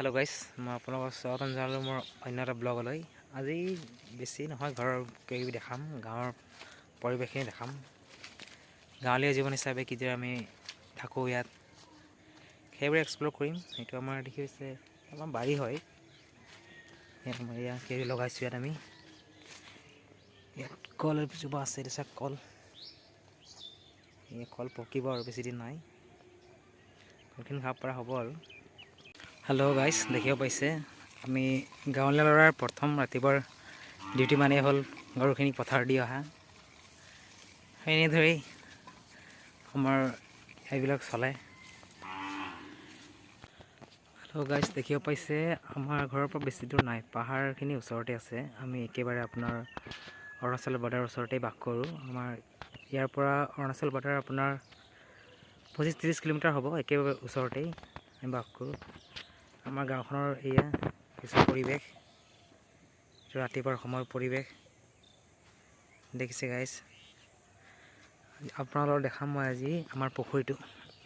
Hello guys मैं আপোনালোকক স্বাগতম জনালোঁ মোৰ অন্য এটা ব্লগলৈ। আজি বেছি নহয় ঘৰৰ কিবাকিবি দেখাম, গাঁৱৰ পৰিৱেশখিনি দেখাম। গাঁৱলীয়া জীৱন হিচাপে কিদৰে আমি থাকোঁ ইয়াত সেইবোৰ এক্সপ্ল'ৰ কৰিম। এইটো আমাৰ দেখি হৈছে আমাৰ বাৰী হয়। ইয়াত আমাৰ ইয়াত কেৰি লগাইছোঁ। ইয়াত আমি ইয়াত কল এজোপা আছে, এইটো চাওক কল। এই কল পকিব আৰু বেছিদিন নাই, কলখিনি খাব পৰা হ'ব আৰু। হেল্ল' গাইছ, দেখিব পাইছে আমি গাঁৱলীয়া ল'ৰাৰ প্ৰথম ৰাতিপুৱাৰ ডিউটি মানে হ'ল গৰুখিনিক পথাৰ দি অহা। এনেদৰেই আমাৰ এইবিলাক চলে। হেল্ল' গাইছ, দেখিব পাইছে আমাৰ ঘৰৰ পৰা বেছি দূৰ নাই, পাহাৰখিনি ওচৰতে আছে। আমি একেবাৰে আপোনাৰ অৰুণাচল বৰ্ডাৰৰ ওচৰতেই বাস কৰোঁ। আমাৰ ইয়াৰ পৰা অৰুণাচল বৰ্ডাৰ আপোনাৰ 25-30 কিলোমিটাৰ হ'ব। একেবাৰে ওচৰতেই আমি বাস কৰোঁ। আমাৰ গাঁওখনৰ এয়া কিছু পৰিৱেশ, ৰাতিপুৱাৰ সময়ৰ পৰিৱেশ দেখিছে গাইজ। আপোনালোকক দেখাম মই আজি আমাৰ পুখুৰীটো।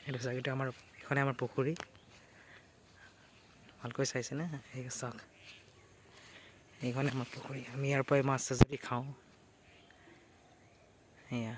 এইটো চাওক, এইটো এইখনে আমাৰ পুখুৰী। ভালকৈ চাইছেনে? এই চাওক, এইখনে আমাৰ পুখুৰী। আমি ইয়াৰ পৰাই মাছ চাছ যদি খাওঁ। এয়া